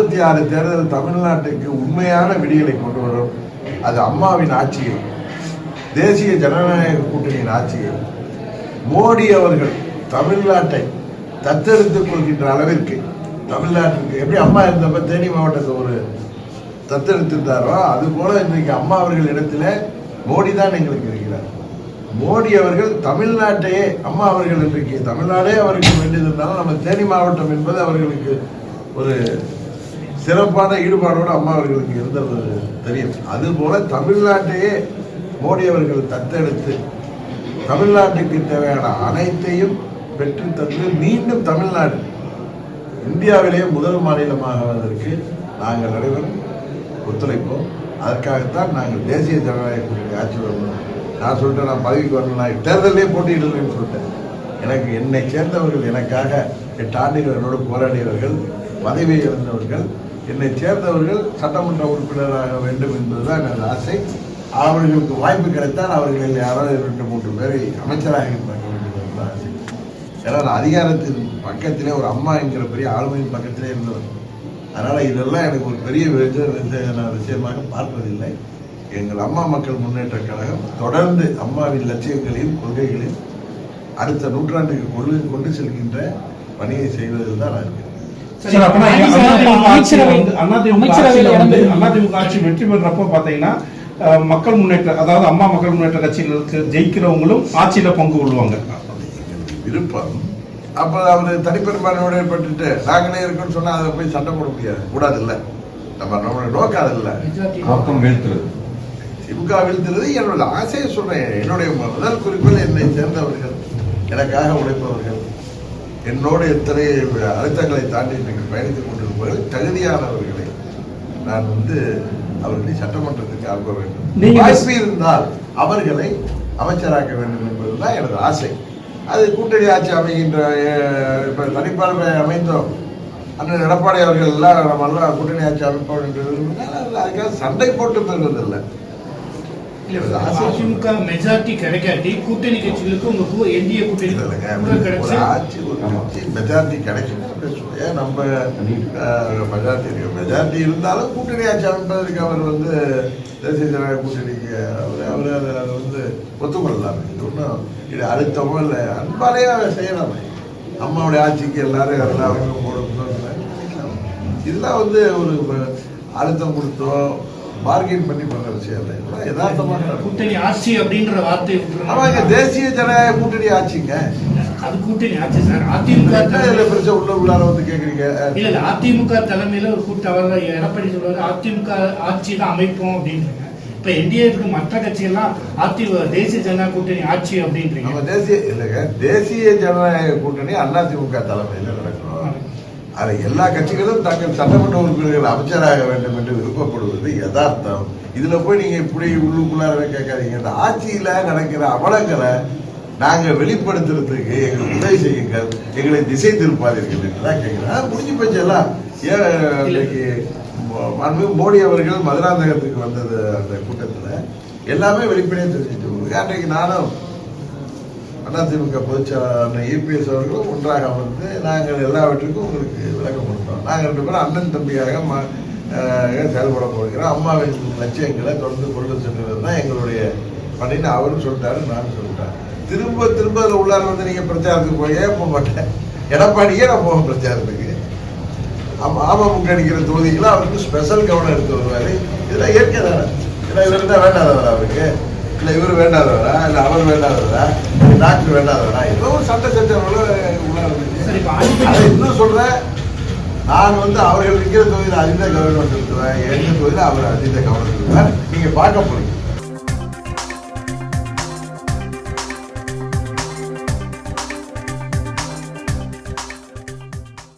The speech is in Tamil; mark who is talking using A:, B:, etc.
A: 26 தேர்தல் தமிழ்நாட்டுக்கு உண்மையான விடியலை கொண்டு வரும். அது அம்மாவின் ஆட்சியை, தேசிய ஜனநாயக கூட்டணியின் ஆட்சியை, மோடி அவர்கள் தமிழ்நாட்டை தத்தெடுத்துக் கொள்கின்ற அளவிற்கு, தமிழ்நாட்டுக்கு எப்படி அம்மா இருந்தப்ப தேனி மாவட்டத்தை ஒரு தத்தெடுத்திருந்தாரோ அது போல இன்றைக்கு அம்மா அவர்கள் இடத்துல மோடி தான் எங்களுக்கு இருக்கிறார். மோடி அவர்கள் தமிழ்நாட்டையே, அம்மா அவர்கள் இன்றைக்கு தமிழ்நாடே அவருக்கு வேண்டியதுனாலும் நம்ம தேனி மாவட்டம் என்பது அவர்களுக்கு ஒரு சிறப்பான ஈடுபாடோடு அம்மா அவர்களுக்கு இருந்தது தெரியும். அதுபோல தமிழ்நாட்டையே மோடி அவர்கள் தத்தெடுத்து தமிழ்நாட்டுக்கு தேவையான அனைத்தையும் பெற்று தந்து மீண்டும் தமிழ்நாடு இந்தியாவிலேயே முதல் மாநிலமாகுவதற்கு நாங்கள் அனைவரும் ஒத்துழைப்போம். அதற்காகத்தான் நாங்கள் தேசிய ஜனநாயக கூட்டணி ஆட்சி வரணும். நான் சொல்லிட்டேன், நான் பதவிக்கு வரணும், நான் தேர்தலே போட்டியிடுறேன்னு சொல்லிட்டேன். எனக்கு என்னை சேர்ந்தவர்கள், எனக்காக 8 ஆண்டுகள் என்னோடு போராடியவர்கள், பதவியை இழந்தவர்கள், என்னை சேர்ந்தவர்கள் சட்டமன்ற உறுப்பினராக வேண்டும் என்பதுதான் எனது ஆசை. அவர்களுக்கு வாய்ப்பு கிடைத்தால் அவர்களில் யாராவது 2-3 பேரை அமைச்சராக பார்க்க வேண்டும் என்ற ஆசை. ஏன்னா நான் அதிகாரத்தின் பக்கத்திலே, ஒரு அம்மா என்கிற பெரிய ஆளுமையின் பக்கத்திலே இருந்தவர். அதனால் இதெல்லாம் எனக்கு ஒரு பெரிய விஷயமாக பார்ப்பதில்லை. எங்கள் அம்மா மக்கள் முன்னேற்ற கழகம் தொடர்ந்து அம்மாவின் லட்சியங்களையும் கொள்கைகளையும் அடுத்த நூற்றாண்டுக்கு கொண்டு செல்கின்ற பணியை செய்வதில் தான் நான் இருக்கிறேன்.
B: அதிமுக ஆட்சி வெற்றி பெறப்போ பாத்தீங்கன்னா மக்கள் முன்னேற்ற, அதாவது அம்மா மக்கள் முன்னேற்ற கட்சிகளுக்கு ஜெயிக்கிறவங்களும் ஆட்சியில பங்கு கொள்வாங்க.
A: விருப்பம். அப்போ அவர் தனிப்பெரும்பான்மையோட ஏற்பட்டு நாங்களே இருக்கோம்னு சொன்னா அதை போய் சண்டை போட முடியாது, கூடாது. இல்லை, நம்மளோட நோக்கம் அது இல்லை. திமுக வீழ்த்துறது என்னோட ஆசையை சொல்றேன். என்னுடைய முதல் குறிப்பில் என்னை சேர்ந்தவர்கள், எனக்காக உழைப்பவர்கள், என்னோடு எத்தனை அழுத்தங்களை தாண்டி இன்றைக்கு பயணித்துக் கொண்டிருப்பவர்கள், தகுதியானவர்களை நான் அவர்களை சட்டமன்றத்துக்கு அனுப்ப வேண்டும். வாய்ப்பு இருந்தால் அவர்களை அமைச்சராக்க வேண்டும் என்பதுதான் எனது ஆசை. அது கூட்டணி ஆட்சி அமைகின்ற, இப்ப தனிப்பான்மை அமைந்தோம், அண்ணன் எடப்பாடி அவர்கள் எல்லாம் நம்ம எல்லாம் கூட்டணி ஆட்சி அமைப்போம் என்று அதுக்காக சண்டை போட்டு பெறுவதில்லை.
C: அதிமுக மெஜாரிட்டி கிடைக்காட்டி கூட்டணி கட்சிகளுக்கு உங்க என்டிஏ கூட்டணி
A: ஆட்சி மெஜாரிட்டி கிடைக்கும். ஏன் நம்ம மெஜாரிட்டி இருந்தாலும் கூட்டணி ஆட்சி அமைப்பதற்கு அவர் தேசிய ஜனநாயக கூட்டணிக்கு அவர் அதை ஒத்துக்கொள்ளலாம். இது ஒன்றும் இது அழுத்தமோ இல்லை, அன்பாலேயே செய்யலாம். அம்மாவுடைய ஆட்சிக்கு எல்லாரும் எல்லாருக்கும் இதெல்லாம் ஒரு அழுத்தம் கொடுத்தோ பார்கெயின் பண்ணி பண்ற விஷயம் இல்லை. யதார்த்தமான
C: கூட்டணி ஆட்சி அப்படின்ற வார்த்தை
A: ஆமாங்க, தேசிய ஜனநாயக கூட்டணி ஆட்சிங்க.
C: அது கூட்டணி ஆட்சி சார். அதிமுக
A: உள்ளார கேக்குறீங்க.
C: இல்ல அதிமுக தலைமையில ஒரு கூட்டம் எடப்பாடி சொல்றாரு, அதிமுக ஆட்சி தான் அமைப்போம் அப்படின்றாங்க. இப்ப என்டிஏக்கு மற்ற கட்சியெல்லாம் தேசிய ஜனநாயக கூட்டணி ஆட்சி அப்படின்றீங்க.
A: தேசிய ஜனநாயக கூட்டணி அதிமுக தலைமையில நடக்கணும். அது எல்லா கட்சிகளும் தங்கள் சட்டமன்ற உறுப்பினர்கள் அமைச்சராக வேண்டும் என்று விருப்பப்படுவது யதார்த்தம். இதுல போய் நீங்க இப்படி உள்ளுக்குள்ளாரவே கேட்காதீங்க. இந்த ஆட்சியில நடக்கிற அவலங்களை நாங்க வெளிப்படுத்துறதுக்கு எங்களுக்கு உதவி செய்யுங்கள், எங்களை திசை திருப்பாதீர்கள் என்றுதான் கேட்கிறேன். முடிஞ்சு போச்சு எல்லாம். இன்னைக்கு மோடி அவர்கள் மதுராந்தகத்துக்கு வந்தது, அந்த கூட்டத்துல எல்லாமே வெளிப்படையாக தெரிஞ்சுட்டு அன்றைக்கு நானும் அதிமுக பொதுச்செயலாளர் EPS அவர்களும் ஒன்றாக நாங்கள் எல்லாவற்றுக்கும் உங்களுக்கு விளக்கம் கொடுத்தோம். நாங்கள் 2 பேரும் அண்ணன் தம்பியாக செயல்பட போகிறோம். அம்மாவின் லட்சியங்களை தொடர்ந்து கொண்டு சென்றது தான் எங்களுடைய பணின்னு அவரும் சொல்லிட்டாரு, நானும் சொல்லிட்டேன். திரும்ப திரும்ப அதில் உள்ளார நீங்க பிரச்சாரத்துக்கு போயே போக மாட்டேன். எடப்பாடியே நான் போவேன் பிரச்சாரத்துக்கு. அமமுக அடிக்கிற தொகுதிகளை அவருக்கு ஸ்பெஷல் கவனம் எடுத்து வருவாரு. இதெல்லாம் இயற்கை தானே. ஏன்னா இவர் தான் வேண்டாதவரா அவருக்கு, இல்லை இவர் வேண்டாதவரா, இல்லை அவர் வேண்டாதவரா, டாக்டர் வேண்டாதவரா, ஏதோ ஒரு சட்ட இன்னும் சொல்றேன். நான் அவர்கள் இருக்கிற தொகுதியில் அதீத கவனம் செலுத்துவேன், எந்த தொகுதியில் அவர் அதீத கவனம் செலுத்துவேன். நீங்க பார்க்க போறீங்க.